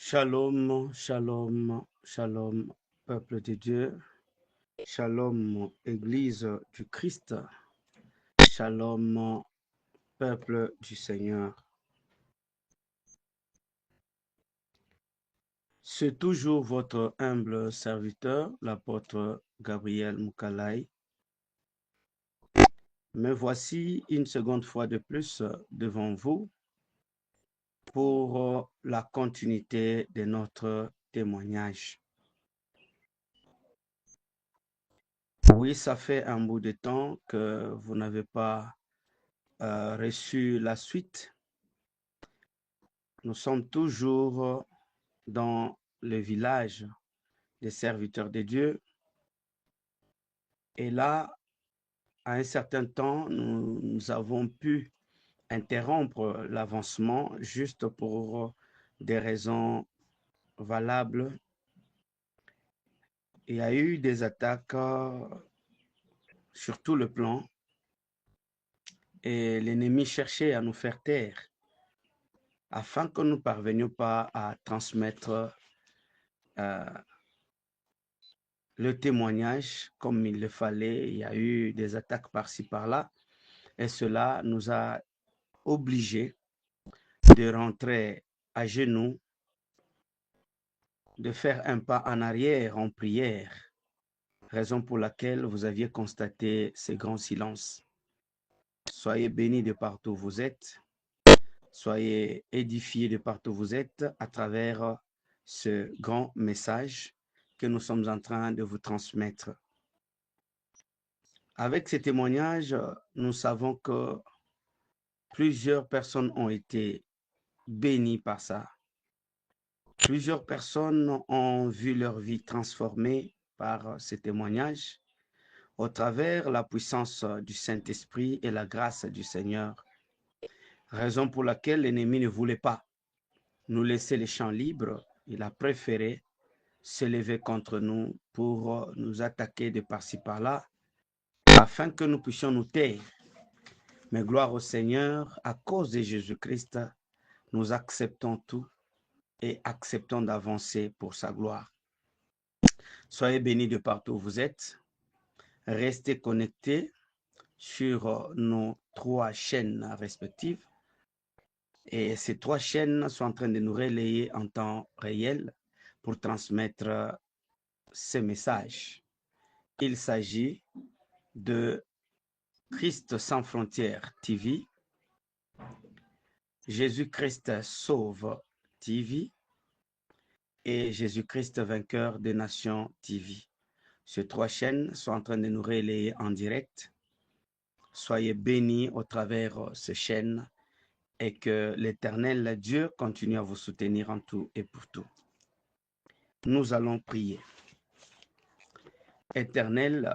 Shalom, shalom, shalom, peuple de Dieu. Shalom, Église du Christ. Shalom, peuple du Seigneur. C'est toujours votre humble serviteur, l'apôtre Gabriel Moukalai. Me voici une seconde fois de plus devant vous pour la continuité de notre témoignage. Oui, ça fait un bout de temps que vous n'avez pas reçu la suite. Nous sommes toujours dans le village des serviteurs de Dieu. Et là, à un certain temps, nous avons pu interrompre l'avancement juste pour des raisons valables. Il y a eu des attaques sur tout le plan et l'ennemi cherchait à nous faire taire afin que nous ne parvenions pas à transmettre le témoignage comme il le fallait. Il y a eu des attaques par-ci par-là et cela nous a obligés de rentrer à genoux, de faire un pas en arrière en prière, raison pour laquelle vous aviez constaté ce grand silence. Soyez bénis de partout où vous êtes, soyez édifiés de partout où vous êtes à travers ce grand message que nous sommes en train de vous transmettre. Avec ces témoignages, nous savons que plusieurs personnes ont été bénies par ça. Plusieurs personnes ont vu leur vie transformée par ces témoignages au travers la puissance du Saint-Esprit et la grâce du Seigneur. Raison pour laquelle l'ennemi ne voulait pas nous laisser les champs libres. Il a préféré se lever contre nous pour nous attaquer de par-ci par-là afin que nous puissions nous taire. Mais gloire au Seigneur, à cause de Jésus-Christ, nous acceptons tout et acceptons d'avancer pour sa gloire. Soyez bénis de partout où vous êtes. Restez connectés sur nos 3 chaînes respectives. Et ces 3 chaînes sont en train de nous relayer en temps réel pour transmettre ces messages. Il s'agit de Christ sans frontières TV, Jésus-Christ sauve TV et Jésus-Christ vainqueur des nations TV. Ces 3 chaînes sont en train de nous relayer en direct. Soyez bénis au travers de ces chaînes et que l'Éternel Dieu continue à vous soutenir en tout et pour tout. Nous allons prier. Éternel,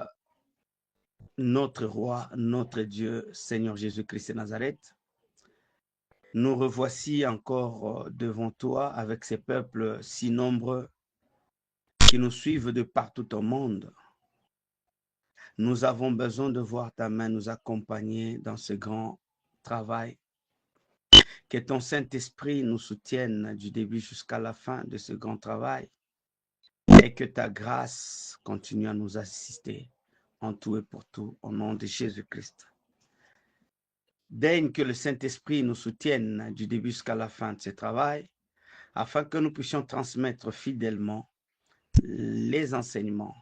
notre roi, notre Dieu, Seigneur Jésus-Christ de Nazareth, nous revoici encore devant toi avec ces peuples si nombreux qui nous suivent de partout au monde. Nous avons besoin de voir ta main nous accompagner dans ce grand travail. Que ton Saint-Esprit nous soutienne du début jusqu'à la fin de ce grand travail et que ta grâce continue à nous assister en tout et pour tout au nom de Jésus-Christ. Daigne que le Saint-Esprit nous soutienne du début jusqu'à la fin de ce travail afin que nous puissions transmettre fidèlement les enseignements,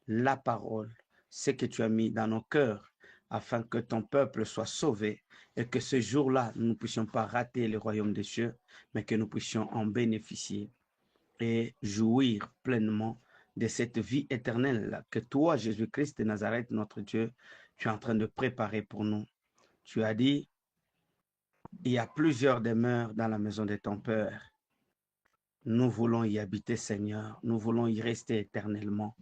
la parole, ce que tu as mis dans nos cœurs, afin que ton peuple soit sauvé et que ce jour-là, nous ne puissions pas rater le royaume des cieux, mais que nous puissions en bénéficier et jouir pleinement de cette vie éternelle que toi, Jésus-Christ de Nazareth, notre Dieu, tu es en train de préparer pour nous. Tu as dit, il y a plusieurs demeures dans la maison de ton Père. Nous voulons y habiter, Seigneur. Nous voulons y rester éternellement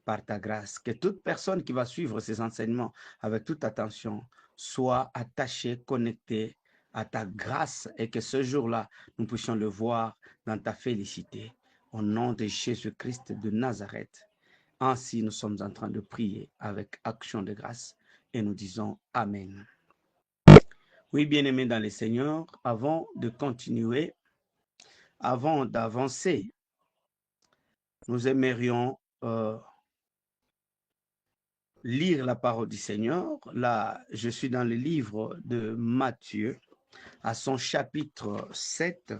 par ta grâce. Que toute personne qui va suivre ces enseignements avec toute attention soit attachée, connectée à ta grâce et que ce jour-là, nous puissions le voir dans ta félicité. Au nom de Jésus-Christ de Nazareth. Ainsi, nous sommes en train de prier avec action de grâce et nous disons Amen. Oui, bien-aimés dans le Seigneur, avant de continuer, Avant d'avancer, nous aimerions lire la parole du Seigneur. Là, je suis dans le livre de Matthieu, à son chapitre 7.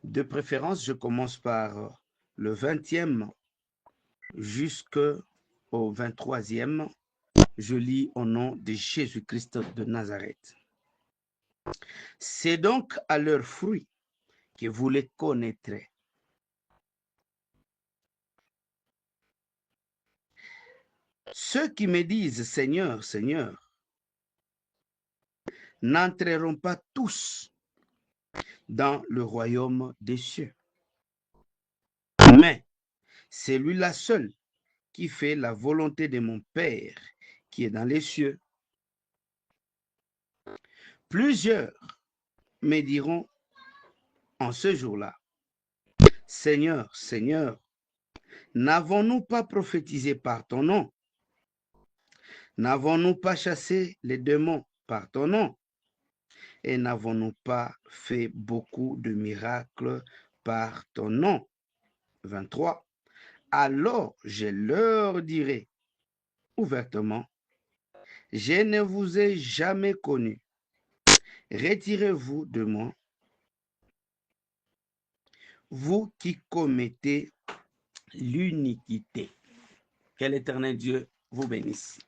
De préférence, je commence par le 20e jusqu'au 23e. Je lis au nom de Jésus-Christ de Nazareth. C'est donc à leurs fruits que vous les connaîtrez. Ceux qui me disent Seigneur, Seigneur, n'entreront pas tous dans le royaume des cieux, mais celui-là seul qui fait la volonté de mon Père qui est dans les cieux. Plusieurs me diront en ce jour-là, Seigneur, Seigneur, n'avons-nous pas prophétisé par ton nom? N'avons-nous pas chassé les démons par ton nom? Et n'avons-nous pas fait beaucoup de miracles par ton nom? 23. Alors je leur dirai ouvertement, je ne vous ai jamais connu. Retirez-vous de moi, vous qui commettez l'iniquité. Que l'Éternel Dieu vous bénisse.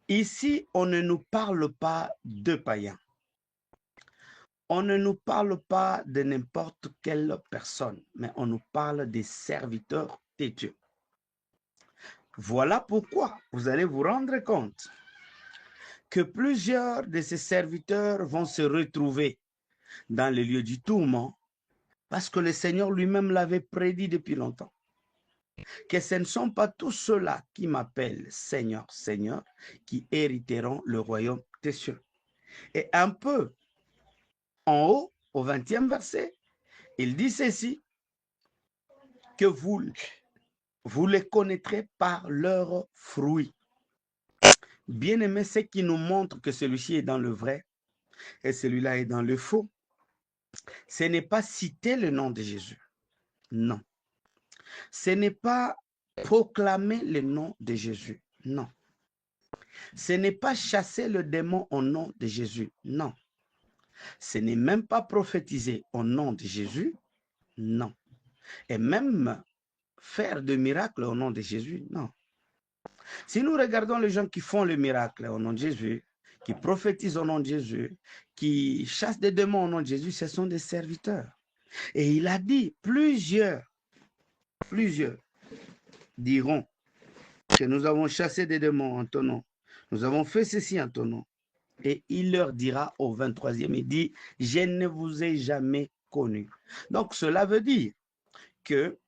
Ici, on ne nous parle pas de païens. On ne nous parle pas de n'importe quelle personne, mais on nous parle des serviteurs de Dieu. Voilà pourquoi vous allez vous rendre compte que plusieurs de ces serviteurs vont se retrouver dans le lieu du tourment parce que le Seigneur lui-même l'avait prédit depuis longtemps. Que ce ne sont pas tous ceux-là qui m'appellent Seigneur, Seigneur, qui hériteront le royaume des cieux. Et un peu en haut, au 20e verset, il dit ceci, que vous les connaîtrez par leurs fruits. Bien-aimé, ce qui nous montre que celui-ci est dans le vrai et celui-là est dans le faux, ce n'est pas citer le nom de Jésus. Non. Ce n'est pas proclamer le nom de Jésus. Non. Ce n'est pas chasser le démon au nom de Jésus. Non. Ce n'est même pas prophétiser au nom de Jésus. Non. Et même faire de miracles au nom de Jésus. Non. Si nous regardons les gens qui font le miracle au nom de Jésus, qui prophétisent au nom de Jésus, qui chassent des démons au nom de Jésus, ce sont des serviteurs. Et il a dit, plusieurs diront que nous avons chassé des démons en ton nom. Nous avons fait ceci en ton nom. Et il leur dira au 23e, il dit, je ne vous ai jamais connu. Donc cela veut dire que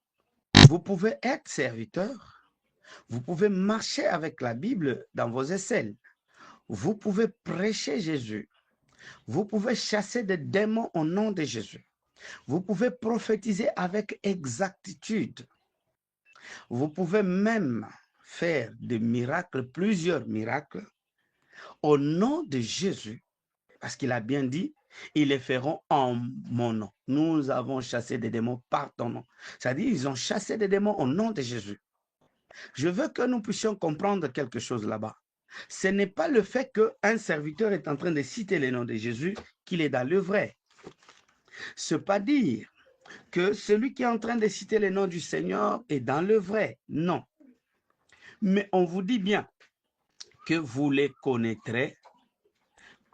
vous pouvez être serviteur, vous pouvez marcher avec la Bible dans vos aisselles, vous pouvez prêcher Jésus, vous pouvez chasser des démons au nom de Jésus, vous pouvez prophétiser avec exactitude, vous pouvez même faire des miracles, plusieurs miracles, au nom de Jésus, parce qu'il a bien dit, ils les feront en mon nom. Nous avons chassé des démons par ton nom. C'est-à-dire, ils ont chassé des démons au nom de Jésus. Je veux que nous puissions comprendre quelque chose là-bas. Ce n'est pas le fait qu'un serviteur est en train de citer le nom de Jésus qu'il est dans le vrai. Ce n'est pas dire que celui qui est en train de citer le nom du Seigneur est dans le vrai. Non. Mais on vous dit bien que vous les connaîtrez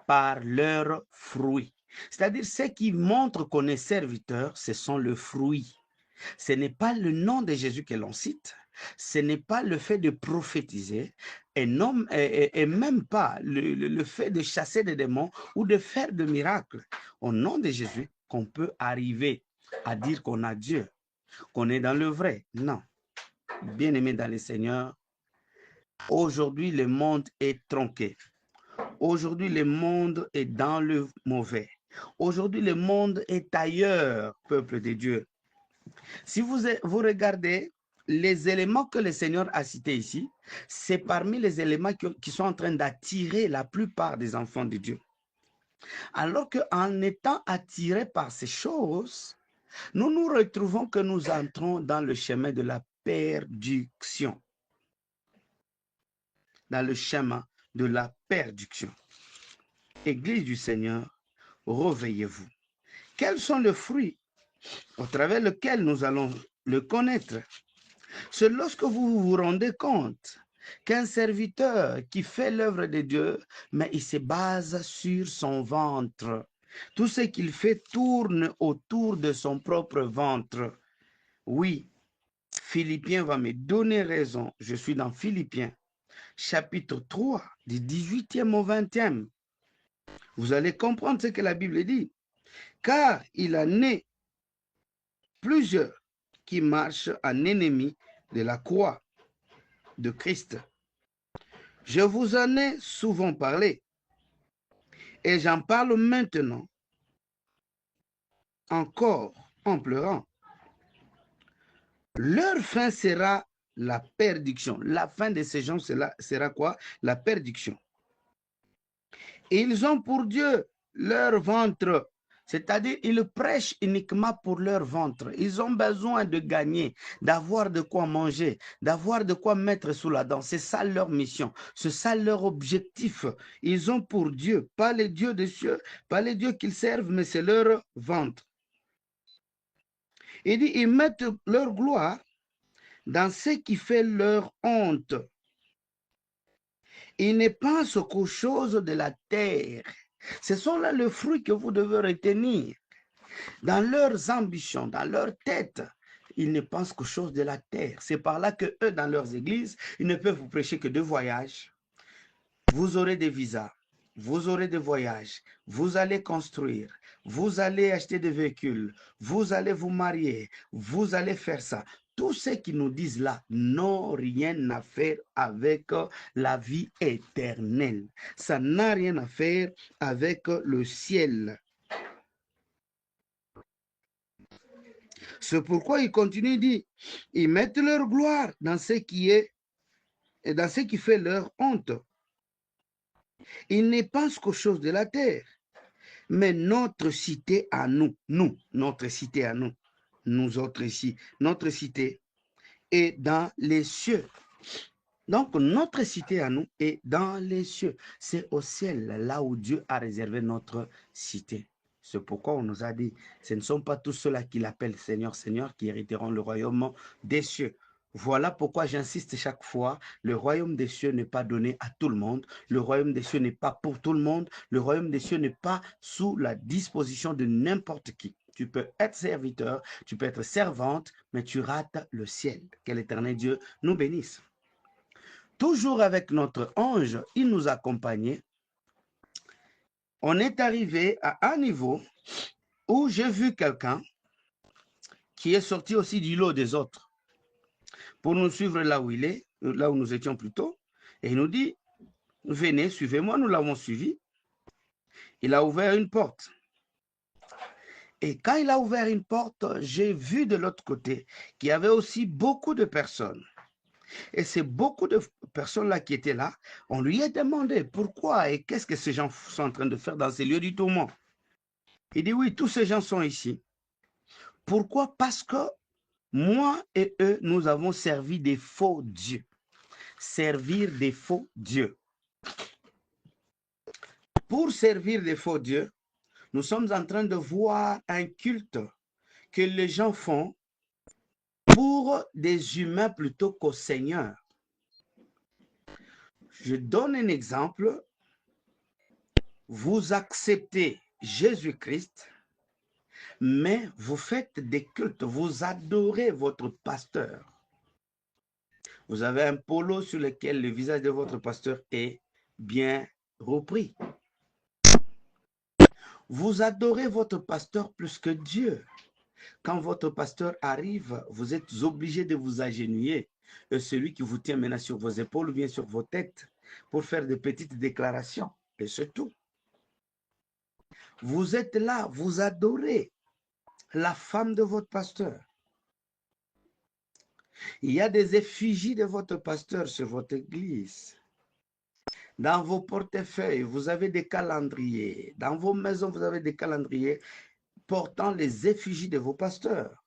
par leurs fruits. C'est-à-dire, ce qui montre qu'on est serviteur, ce sont les fruits. Ce n'est pas le nom de Jésus que l'on cite, ce n'est pas le fait de prophétiser, et même pas le fait de chasser des démons ou de faire des miracles au nom de Jésus qu'on peut arriver à dire qu'on a Dieu, qu'on est dans le vrai. Non. Bien-aimé dans le Seigneur, aujourd'hui le monde est tronqué. Aujourd'hui, le monde est dans le mauvais. Aujourd'hui, le monde est ailleurs, peuple de Dieu. Si vous regardez les éléments que le Seigneur a cités ici, c'est parmi les éléments qui sont en train d'attirer la plupart des enfants de Dieu. Alors qu'en étant attirés par ces choses, nous nous retrouvons que nous entrons dans le chemin de la perdition. Dans le chemin de la perdition. Église du Seigneur, réveillez-vous. Quels sont les fruits au travers lesquels nous allons le connaître? C'est lorsque vous vous rendez compte qu'un serviteur qui fait l'œuvre de Dieu, mais il se base sur son ventre. Tout ce qu'il fait tourne autour de son propre ventre. Oui, Philippiens va me donner raison. Je suis dans Philippiens, chapitre 3, du 18e au 20e. Vous allez comprendre ce que la Bible dit. Car il en est plusieurs qui marchent en ennemi de la croix de Christ. Je vous en ai souvent parlé et j'en parle maintenant encore en pleurant. Leur fin sera la perdition. La fin de ces gens sera quoi? La perdition. Ils ont pour Dieu leur ventre. C'est-à-dire, ils prêchent uniquement pour leur ventre. Ils ont besoin de gagner, d'avoir de quoi manger, d'avoir de quoi mettre sous la dent. C'est ça leur mission, c'est ça leur objectif. Ils ont pour Dieu, pas les dieux des cieux, pas les dieux qu'ils servent, mais c'est leur ventre. Il dit, ils mettent leur gloire dans ce qui fait leur honte. Ils ne pensent qu'aux choses de la terre. Ce sont là les fruits que vous devez retenir. Dans leurs ambitions, dans leur tête, ils ne pensent qu'aux choses de la terre. C'est par là que eux, dans leurs églises, ils ne peuvent vous prêcher que de voyages. Vous aurez des visas, vous aurez des voyages, vous allez construire, vous allez acheter des véhicules, vous allez vous marier, vous allez faire ça. Tous ceux qui nous disent là n'ont rien à faire avec la vie éternelle. Ça n'a rien à faire avec le ciel. C'est pourquoi il continue, il dit, ils mettent leur gloire dans ce qui est et dans ce qui fait leur honte. Ils ne pensent qu'aux choses de la terre. Mais notre cité à nous, notre cité à nous, nous autres ici, notre cité est dans les cieux. Donc, notre cité à nous est dans les cieux. C'est au ciel, là où Dieu a réservé notre cité. C'est pourquoi on nous a dit, ce ne sont pas tous ceux-là qui l'appellent Seigneur, Seigneur, qui hériteront le royaume des cieux. Voilà pourquoi j'insiste chaque fois, le royaume des cieux n'est pas donné à tout le monde, le royaume des cieux n'est pas pour tout le monde, le royaume des cieux n'est pas sous la disposition de n'importe qui. Tu peux être serviteur, tu peux être servante, mais tu rates le ciel. Que l'Éternel Dieu nous bénisse. Toujours avec notre ange, il nous accompagnait. On est arrivé à un niveau où j'ai vu quelqu'un qui est sorti aussi du lot des autres pour nous suivre là où il est, là où nous étions plus tôt. Et il nous dit, venez, suivez-moi. Nous l'avons suivi. Il a ouvert une porte. Et quand il a ouvert une porte, j'ai vu de l'autre côté qu'il y avait aussi beaucoup de personnes. Et c'est beaucoup de personnes-là qui étaient là. On lui a demandé pourquoi et qu'est-ce que ces gens sont en train de faire dans ces lieux du tourment. Il dit oui, tous ces gens sont ici. Pourquoi? Parce que moi et eux, nous avons servi des faux dieux. Servir des faux dieux. Pour servir des faux dieux, nous sommes en train de voir un culte que les gens font pour des humains plutôt qu'au Seigneur. Je donne un exemple. Vous acceptez Jésus-Christ, mais vous faites des cultes, vous adorez votre pasteur. Vous avez un polo sur lequel le visage de votre pasteur est bien repris. Vous adorez votre pasteur plus que Dieu. Quand votre pasteur arrive, vous êtes obligé de vous agenouiller. Et celui qui vous tient maintenant sur vos épaules vient sur vos têtes pour faire de petites déclarations. Et c'est tout. Vous êtes là, vous adorez la femme de votre pasteur. Il y a des effigies de votre pasteur sur votre église. Dans vos portefeuilles, vous avez des calendriers. Dans vos maisons, vous avez des calendriers. portant les effigies de vos pasteurs.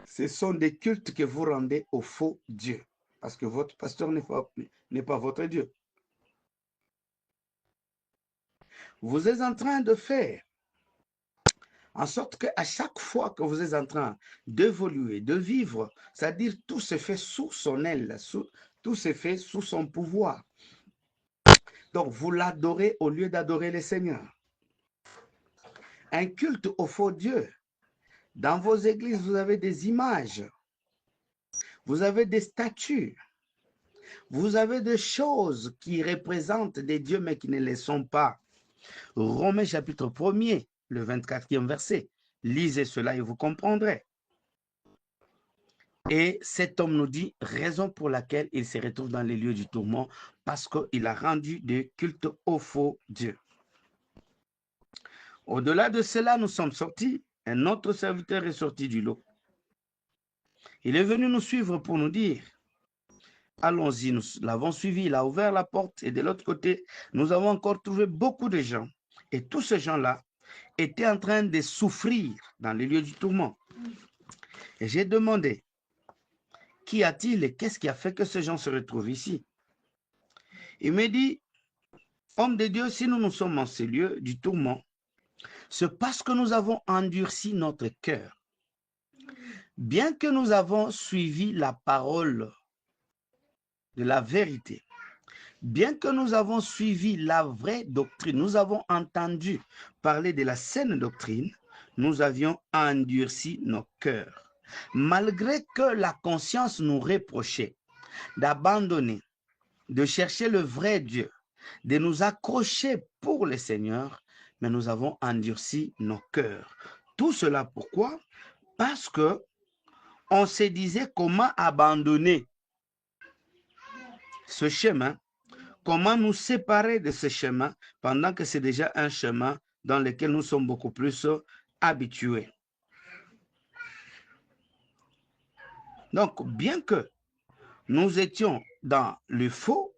Ce sont des cultes que vous rendez aux faux dieux, parce que votre pasteur n'est pas votre Dieu. Vous êtes en train de faire en sorte qu'à chaque fois que vous êtes en train d'évoluer, de vivre, c'est-à-dire tout se fait sous son aile, tout se fait sous son pouvoir. Donc, vous l'adorez au lieu d'adorer le Seigneur. Un culte au faux Dieu. Dans vos églises, vous avez des images. Vous avez des statues. Vous avez des choses qui représentent des dieux, mais qui ne le sont pas. Romains chapitre 1er, le 24e verset. Lisez cela et vous comprendrez. Et cet homme nous dit, raison pour laquelle il se retrouve dans les lieux du tourment, parce qu'il a rendu des cultes au faux Dieu. Au-delà de cela, nous sommes sortis. Un autre serviteur est sorti du lot. Il est venu nous suivre pour nous dire, allons-y, nous l'avons suivi, il a ouvert la porte et de l'autre côté, nous avons encore trouvé beaucoup de gens. Et tous ces gens-là étaient en train de souffrir dans les lieux du tourment. Et j'ai demandé, qu'y a-t-il et qu'est-ce qui a fait que ces gens se retrouvent ici? Il me dit, homme de Dieu, si nous nous sommes en ces lieux du tourment, c'est parce que nous avons endurci notre cœur. Bien que nous avons suivi la parole de la vérité, bien que nous avons suivi la vraie doctrine, nous avons entendu parler de la saine doctrine, nous avions endurci nos cœurs. Malgré que la conscience nous reprochait d'abandonner, de chercher le vrai Dieu, de nous accrocher pour le Seigneur, mais nous avons endurci nos cœurs. Tout cela pourquoi? Parce que on se disait comment abandonner ce chemin, comment nous séparer de ce chemin pendant que c'est déjà un chemin dans lequel nous sommes beaucoup plus habitués. Donc, bien que nous étions dans le faux,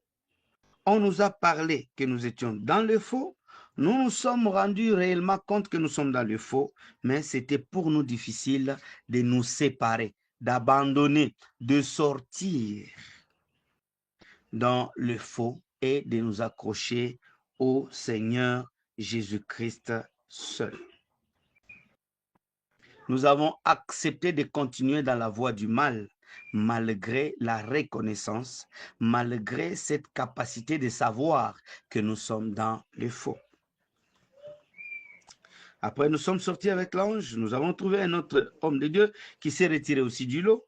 on nous a parlé que nous étions dans le faux, nous nous sommes rendus réellement compte que nous sommes dans le faux, mais c'était pour nous difficile de nous séparer, d'abandonner, de sortir dans le faux et de nous accrocher au Seigneur Jésus-Christ seul. Nous avons accepté de continuer dans la voie du mal, malgré la reconnaissance, malgré cette capacité de savoir que nous sommes dans le faux. Après, nous sommes sortis avec l'ange, nous avons trouvé un autre homme de Dieu qui s'est retiré aussi du lot.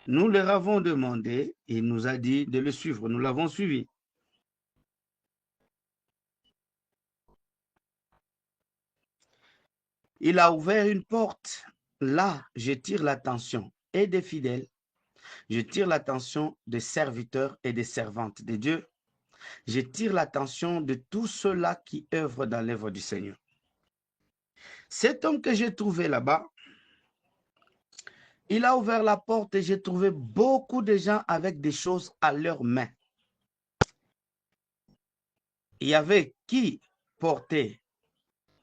Nous leur avons demandé, et il nous a dit de le suivre, nous l'avons suivi. Il a ouvert une porte. Là, je tire l'attention et des fidèles. Je tire l'attention des serviteurs et des servantes de Dieu. Je tire l'attention de tous ceux-là qui œuvrent dans l'œuvre du Seigneur. Cet homme que j'ai trouvé là-bas, il a ouvert la porte et j'ai trouvé beaucoup de gens avec des choses à leurs mains. Il y avait qui portait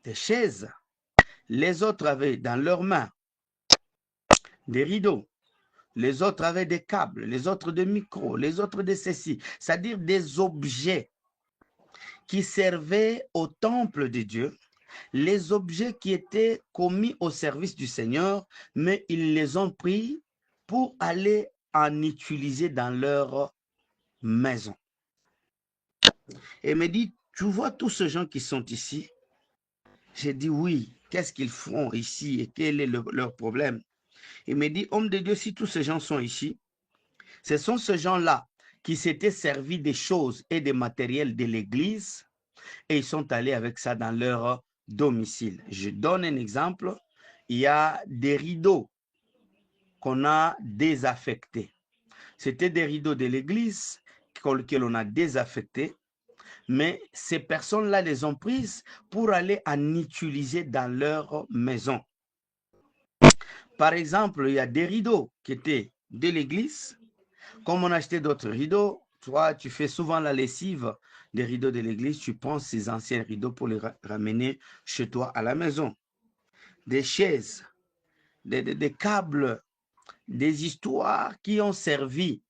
des chaises, les autres avaient dans leurs mains des rideaux, les autres avaient des câbles, les autres des micros, les autres de ceci, c'est-à-dire des objets qui servaient au temple de Dieu, les objets qui étaient commis au service du Seigneur, mais ils les ont pris pour aller en utiliser dans leur maison. Et il me dit, tu vois tous ces gens qui sont ici? J'ai dit oui, qu'est-ce qu'ils font ici et quel est leur problème? Il me dit, homme de Dieu, si tous ces gens sont ici, ce sont ces gens-là qui s'étaient servis des choses et des matériels de l'église et ils sont allés avec ça dans leur domicile. Je donne un exemple. Il y a des rideaux qu'on a désaffectés. C'était des rideaux de l'église que l'on a désaffectés, mais ces personnes-là les ont prises pour aller en utiliser dans leur maison. Par exemple, il y a des rideaux qui étaient de l'église. Comme on achetait d'autres rideaux, toi, tu fais souvent la lessive des rideaux de l'église, tu prends ces anciens rideaux pour les ramener chez toi à la maison. Des chaises, des câbles, des histoires qui ont servi,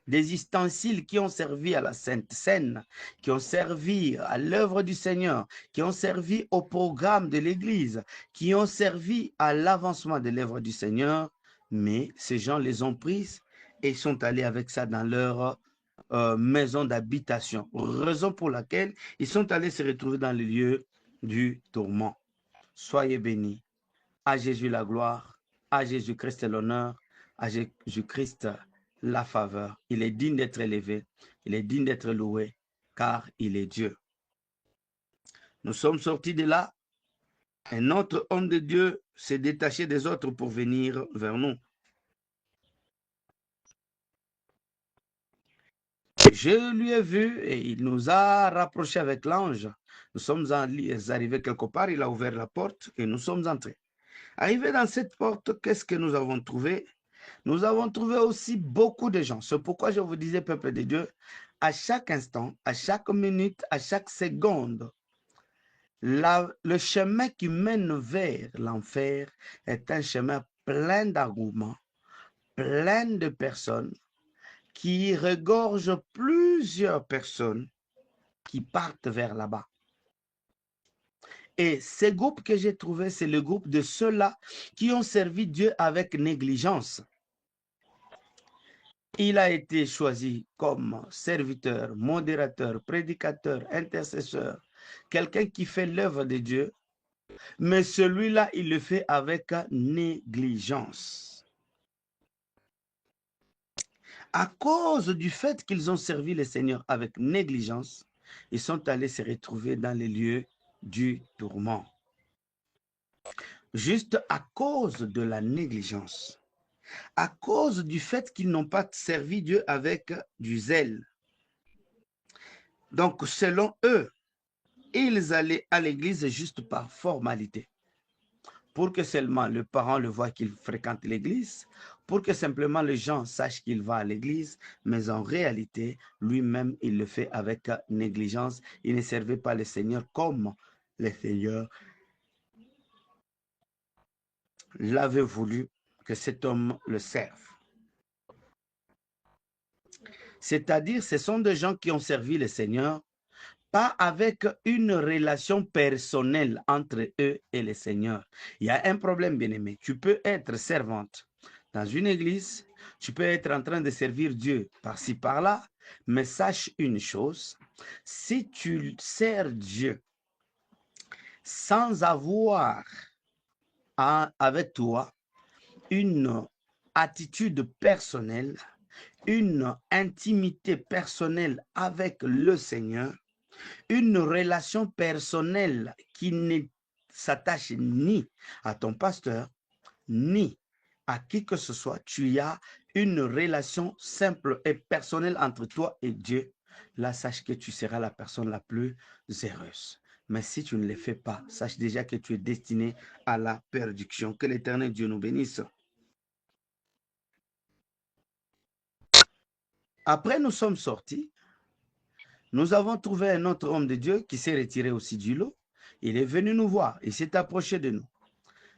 des ustensiles qui ont servi à la Sainte Seine, qui ont servi à l'œuvre du Seigneur, qui ont servi au programme de l'Église, qui ont servi à l'avancement de l'œuvre du Seigneur, mais ces gens les ont prises et sont allés avec ça dans leur maison d'habitation, raison pour laquelle ils sont allés se retrouver dans le lieu du tourment. Soyez bénis. À Jésus la gloire, à Jésus-Christ l'honneur, à Jésus-Christ la faveur. Il est digne d'être élevé, il est digne d'être loué, car il est Dieu. Nous sommes sortis de là. Un autre homme de Dieu s'est détaché des autres pour venir vers nous. Je lui ai vu et il nous a rapprochés avec l'ange. Nous sommes arrivés quelque part, il a ouvert la porte et nous sommes entrés. Arrivés dans cette porte, qu'est-ce que nous avons trouvé? Nous avons trouvé aussi beaucoup de gens. C'est pourquoi je vous disais, peuple de Dieu, à chaque instant, à chaque minute, à chaque seconde, le chemin qui mène vers l'enfer est un chemin plein d'arguments, plein de personnes qui regorgent plusieurs personnes qui partent vers là-bas. Et ces groupes que j'ai trouvés, c'est le groupe de ceux-là qui ont servi Dieu avec négligence. Il a été choisi comme serviteur, modérateur, prédicateur, intercesseur, quelqu'un qui fait l'œuvre de Dieu, mais celui-là, il le fait avec négligence. À cause du fait qu'ils ont servi le Seigneur avec négligence, ils sont allés se retrouver dans les lieux du tourment. Juste à cause de la négligence. À cause du fait qu'ils n'ont pas servi Dieu avec du zèle. Donc, selon eux, ils allaient à l'église juste par formalité. Pour que seulement le parent le voit qu'il fréquente l'église, pour que simplement les gens sachent qu'il va à l'église, mais en réalité, lui-même, il le fait avec négligence. Il ne servait pas le Seigneur comme le Seigneur l'avait voulu que cet homme le serve. C'est-à-dire, ce sont des gens qui ont servi le Seigneur, pas avec une relation personnelle entre eux et le Seigneur. Il y a un problème, bien-aimé. Tu peux être servante dans une église, tu peux être en train de servir Dieu par-ci, par-là, mais sache une chose, si tu sers Dieu sans avoir avec toi une attitude personnelle, une intimité personnelle avec le Seigneur, une relation personnelle qui ne s'attache ni à ton pasteur, ni à qui que ce soit, tu as une relation simple et personnelle entre toi et Dieu, là, sache que tu seras la personne la plus heureuse. Mais si tu ne le fais pas, sache déjà que tu es destiné à la perdition. Que l'Éternel Dieu nous bénisse. Après, nous sommes sortis. Nous avons trouvé un autre homme de Dieu qui s'est retiré aussi du lot. Il est venu nous voir, il s'est approché de nous.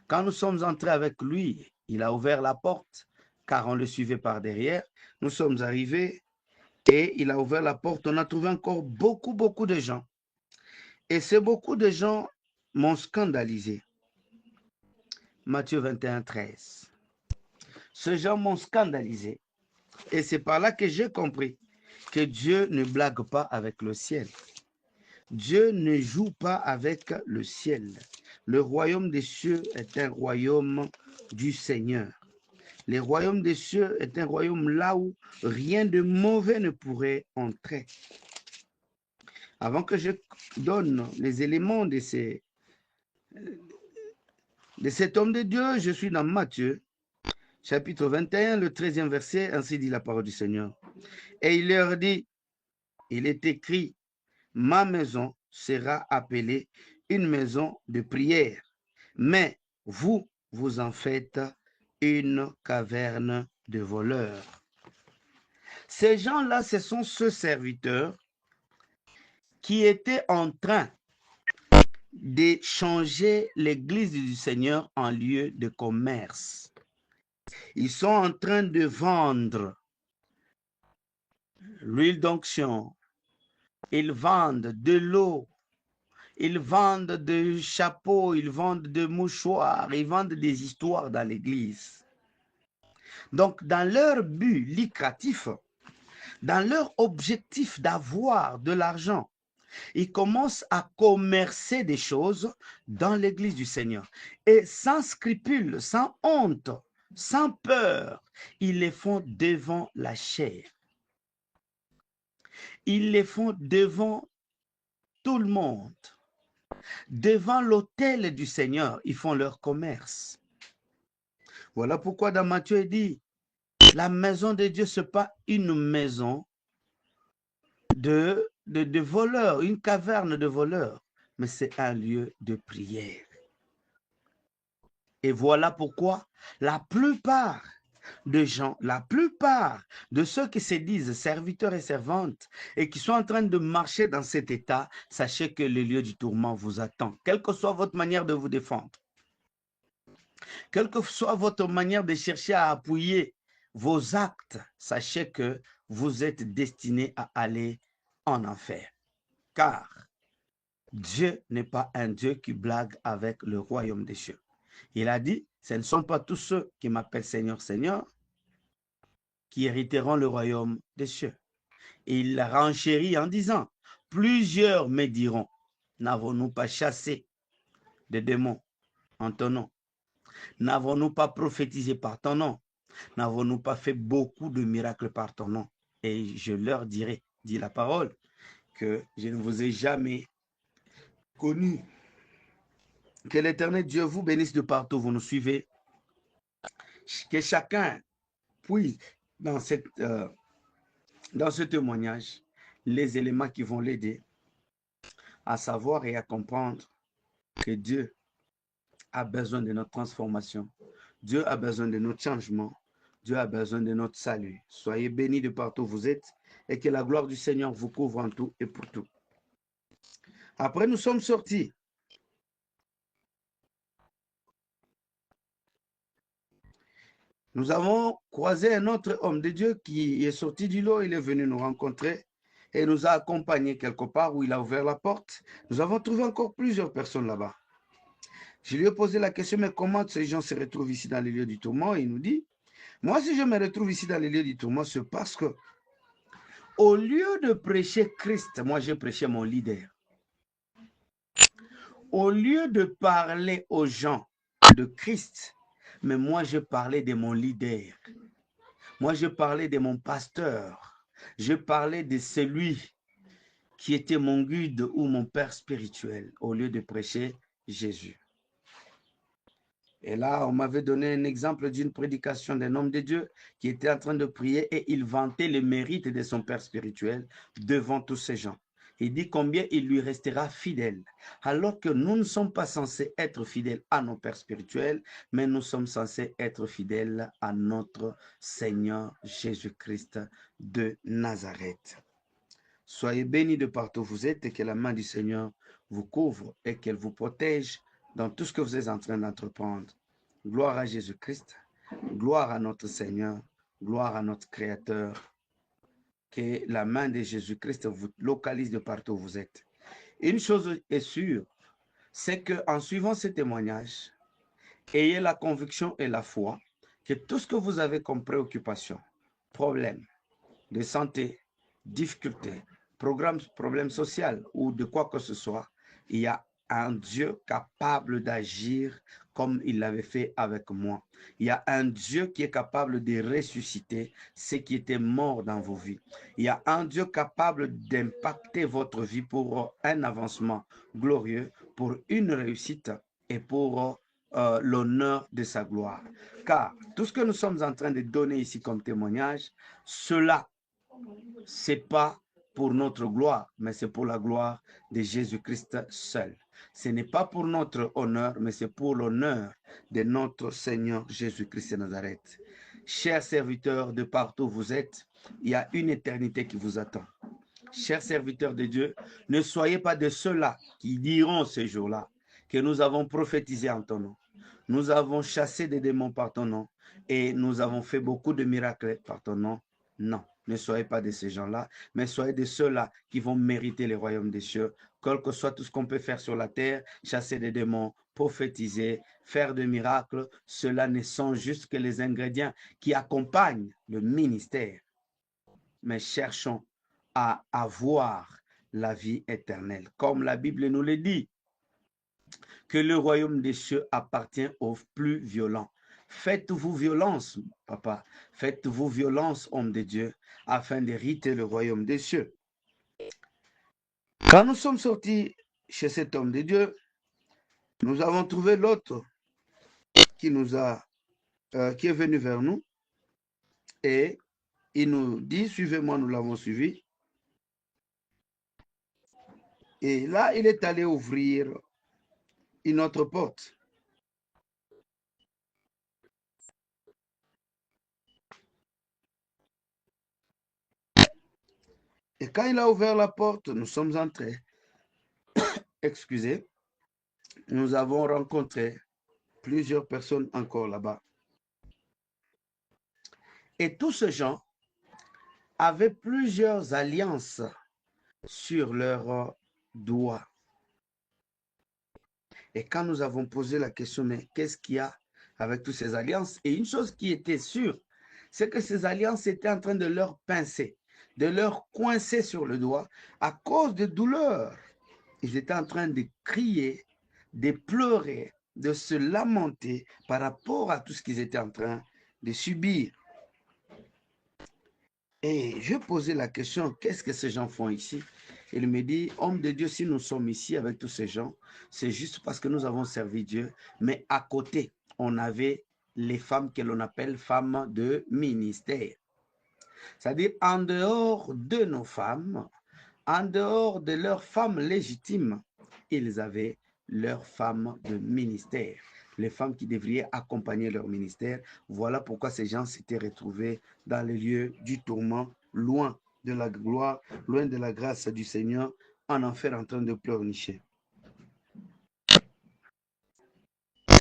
Quand nous sommes entrés avec lui, il a ouvert la porte, car on le suivait par derrière. Nous sommes arrivés et il a ouvert la porte. On a trouvé encore beaucoup de gens. Et ces beaucoup de gens m'ont scandalisé. Matthieu 21, 13. Ces gens m'ont scandalisé. Et c'est par là que j'ai compris que Dieu ne blague pas avec le ciel. Dieu ne joue pas avec le ciel. Le royaume des cieux est un royaume du Seigneur. Le royaume des cieux est un royaume là où rien de mauvais ne pourrait entrer. Avant que je donne les éléments de cet homme de Dieu, je suis dans Matthieu, chapitre 21, le 13e verset, ainsi dit la parole du Seigneur. Et il leur dit, il est écrit, ma maison sera appelée une maison de prière, mais vous, vous en faites une caverne de voleurs. Ces gens-là, ce sont ceux serviteurs qui étaient en train de changer l'église du Seigneur en lieu de commerce. Ils sont en train de vendre l'huile d'onction, ils vendent de l'eau, ils vendent des chapeaux, ils vendent des mouchoirs, ils vendent des histoires dans l'église. Donc, dans leur but lucratif, dans leur objectif d'avoir de l'argent, ils commencent à commercer des choses dans l'église du Seigneur. Et sans scrupule, sans honte, sans peur, ils les font devant la chair. Ils les font devant tout le monde. Devant l'autel du Seigneur, ils font leur commerce. Voilà pourquoi dans Matthieu, il dit, la maison de Dieu, ce n'est pas une maison de voleurs, une caverne de voleurs, mais c'est un lieu de prière. Et voilà pourquoi la plupart de gens, la plupart de ceux qui se disent serviteurs et servantes et qui sont en train de marcher dans cet état, sachez que le lieu du tourment vous attend, quelle que soit votre manière de vous défendre. Quelle que soit votre manière de chercher à appuyer vos actes, sachez que vous êtes destinés à aller en enfer. Car Dieu n'est pas un Dieu qui blague avec le royaume des cieux. Il a dit, ce ne sont pas tous ceux qui m'appellent Seigneur, Seigneur, qui hériteront le royaume des cieux. Et il renchérit en disant, plusieurs me diront, n'avons-nous pas chassé des démons en ton nom? N'avons-nous pas prophétisé par ton nom? N'avons-nous pas fait beaucoup de miracles par ton nom? Et je leur dirai, dit la parole, que je ne vous ai jamais connu. Que l'Éternel Dieu vous bénisse de partout, vous nous suivez. Que chacun puisse, dans ce témoignage, les éléments qui vont l'aider à savoir et à comprendre que Dieu a besoin de notre transformation. Dieu a besoin de notre changement. Dieu a besoin de notre salut. Soyez bénis de partout où vous êtes et que la gloire du Seigneur vous couvre en tout et pour tout. Après, nous sommes sortis. Nous avons croisé un autre homme de Dieu qui est sorti du lot. Il est venu nous rencontrer et nous a accompagnés quelque part où il a ouvert la porte. Nous avons trouvé encore plusieurs personnes là-bas. Je lui ai posé la question, mais comment ces gens se retrouvent ici dans les lieux du tourment? Il nous dit, moi, si je me retrouve ici dans les lieux du tourment, c'est parce que au lieu de prêcher Christ, moi, j'ai prêché mon leader. Au lieu de parler aux gens de Christ, mais moi, je parlais de mon leader. Moi, je parlais de mon pasteur. Je parlais de celui qui était mon guide ou mon père spirituel, au lieu de prêcher Jésus. Et là, on m'avait donné un exemple d'une prédication d'un homme de Dieu qui était en train de prier et il vantait les mérites de son père spirituel devant tous ces gens. Il dit combien il lui restera fidèle, alors que nous ne sommes pas censés être fidèles à nos pères spirituels, mais nous sommes censés être fidèles à notre Seigneur Jésus-Christ de Nazareth. Soyez bénis de partout où vous êtes et que la main du Seigneur vous couvre et qu'elle vous protège dans tout ce que vous êtes en train d'entreprendre. Gloire à Jésus-Christ, gloire à notre Seigneur, gloire à notre Créateur. Que la main de Jésus-Christ vous localise de partout où vous êtes. Une chose est sûre, c'est qu'en suivant ce témoignage, ayez la conviction et la foi que tout ce que vous avez comme préoccupation, problème de santé, difficulté, problème social ou de quoi que ce soit, il y a un Dieu capable d'agir comme il l'avait fait avec moi. Il y a un Dieu qui est capable de ressusciter ce qui était mort dans vos vies. Il y a un Dieu capable d'impacter votre vie pour un avancement glorieux, pour une réussite et pour l'honneur de sa gloire. Car tout ce que nous sommes en train de donner ici comme témoignage, cela, ce n'est pas pour notre gloire, mais c'est pour la gloire de Jésus-Christ seul. Ce n'est pas pour notre honneur, mais c'est pour l'honneur de notre Seigneur Jésus-Christ de Nazareth. Chers serviteurs de partout où vous êtes, il y a une éternité qui vous attend. chers serviteurs de Dieu, ne soyez pas de ceux-là qui diront ce jour-là que nous avons prophétisé en ton nom. Nous avons chassé des démons par ton nom et nous avons fait beaucoup de miracles par ton nom. Non, ne soyez pas de ces gens-là, mais soyez de ceux-là qui vont mériter le royaume des cieux, quel que soit tout ce qu'on peut faire sur la terre, chasser des démons, prophétiser, faire des miracles, cela ne sont juste que les ingrédients qui accompagnent le ministère. Mais cherchons à avoir la vie éternelle, comme la Bible nous le dit, que le royaume des cieux appartient aux plus violents. Faites-vous violence, papa, faites-vous violence, homme de Dieu, afin d'hériter le royaume des cieux. Quand nous sommes sortis chez cet homme de Dieu, nous avons trouvé l'autre qui est venu vers nous et il nous dit, suivez-moi, nous l'avons suivi. Et là, il est allé ouvrir une autre porte. Et quand il a ouvert la porte, nous sommes entrés. Excusez, nous avons rencontré plusieurs personnes encore là-bas. Et tous ces gens avaient plusieurs alliances sur leurs doigts. Et quand nous avons posé la question, mais qu'est-ce qu'il y a avec toutes ces alliances? Et une chose qui était sûre, c'est que ces alliances étaient en train de leur pincer, de leur coincer sur le doigt à cause de douleurs. Ils étaient en train de crier, de pleurer, de se lamenter par rapport à tout ce qu'ils étaient en train de subir. Et je posais la question, qu'est-ce que ces gens font ici? Il me dit, homme de Dieu, si nous sommes ici avec tous ces gens, c'est juste parce que nous avons servi Dieu. Mais à côté, on avait les femmes que l'on appelle femmes de ministère. C'est-à-dire en dehors de nos femmes, en dehors de leurs femmes légitimes, ils avaient leurs femmes de ministère, les femmes qui devraient accompagner leur ministère. Voilà pourquoi ces gens s'étaient retrouvés dans les lieux du tourment, loin de la gloire, loin de la grâce du Seigneur, en enfer en train de pleurnicher.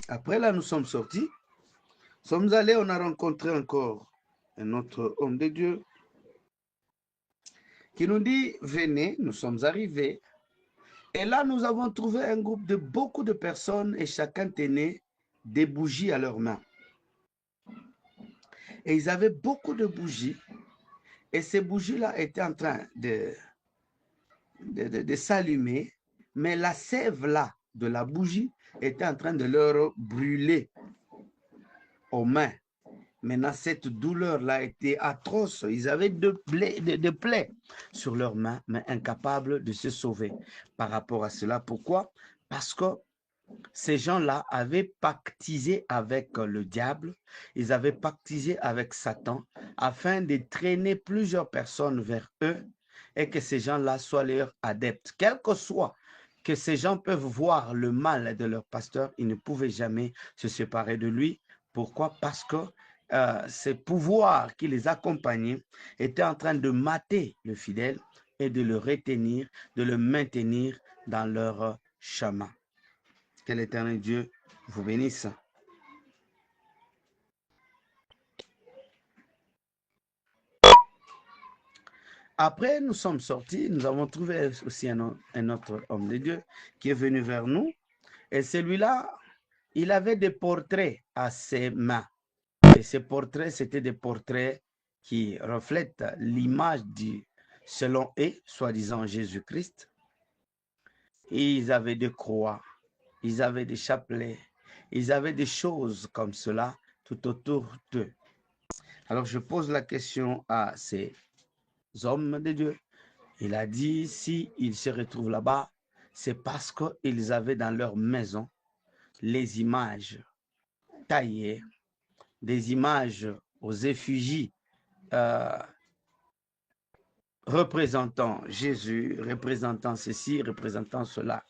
Après là, nous sommes sortis, sommes allés, on a rencontré encore un autre homme de Dieu qui nous dit, venez, nous sommes arrivés. Et là, nous avons trouvé un groupe de beaucoup de personnes et chacun tenait des bougies à leurs mains. Et ils avaient beaucoup de bougies. Et ces bougies-là étaient en train de s'allumer. Mais la sève-là de la bougie était en train de leur brûler aux mains. Maintenant, cette douleur-là était atroce. Ils avaient des plaies sur leurs mains, mais incapables de se sauver par rapport à cela. Pourquoi? Parce que ces gens-là avaient pactisé avec le diable, ils avaient pactisé avec Satan afin de traîner plusieurs personnes vers eux et que ces gens-là soient leurs adeptes. Quel que soit que ces gens peuvent voir le mal de leur pasteur, ils ne pouvaient jamais se séparer de lui. Pourquoi? Parce que ces pouvoirs qui les accompagnaient étaient en train de mater le fidèle et de le retenir, de le maintenir dans leur chemin. Que l'Éternel Dieu vous bénisse. Après, nous sommes sortis, nous avons trouvé aussi un autre homme de Dieu qui est venu vers nous. Et celui-là, il avait des portraits à ses mains. Et ces portraits, c'était des portraits qui reflètent l'image du, selon eux, soi-disant Jésus-Christ. Ils avaient des croix, ils avaient des chapelets, ils avaient des choses comme cela tout autour d'eux. Alors je pose la question à ces hommes de Dieu. Il a dit, s'ils se retrouvent là-bas, c'est parce qu'ils avaient dans leur maison les images taillées, des images aux effigies représentant Jésus, représentant ceci, représentant cela.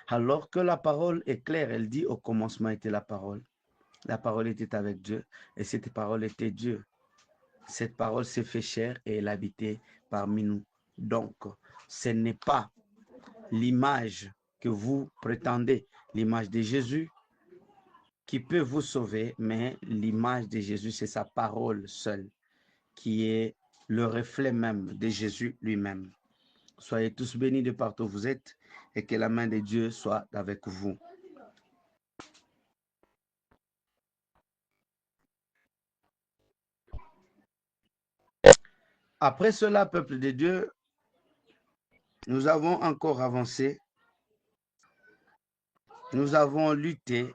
Alors que la parole est claire, elle dit au commencement était la parole. La parole était avec Dieu et cette parole était Dieu. Cette parole s'est fait chair et elle habitait parmi nous. Donc, ce n'est pas l'image que vous prétendez, l'image de Jésus qui peut vous sauver, mais l'image de Jésus, c'est sa parole seule, qui est le reflet même de Jésus lui-même. Soyez tous bénis de partout où vous êtes et que la main de Dieu soit avec vous. Après cela, peuple de Dieu, nous avons encore avancé. Nous avons lutté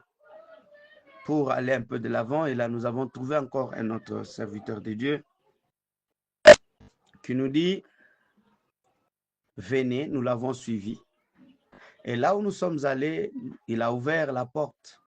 pour aller un peu de l'avant et là, nous avons trouvé encore un autre serviteur de Dieu qui nous dit, venez, nous l'avons suivi. Et là où nous sommes allés, il a ouvert la porte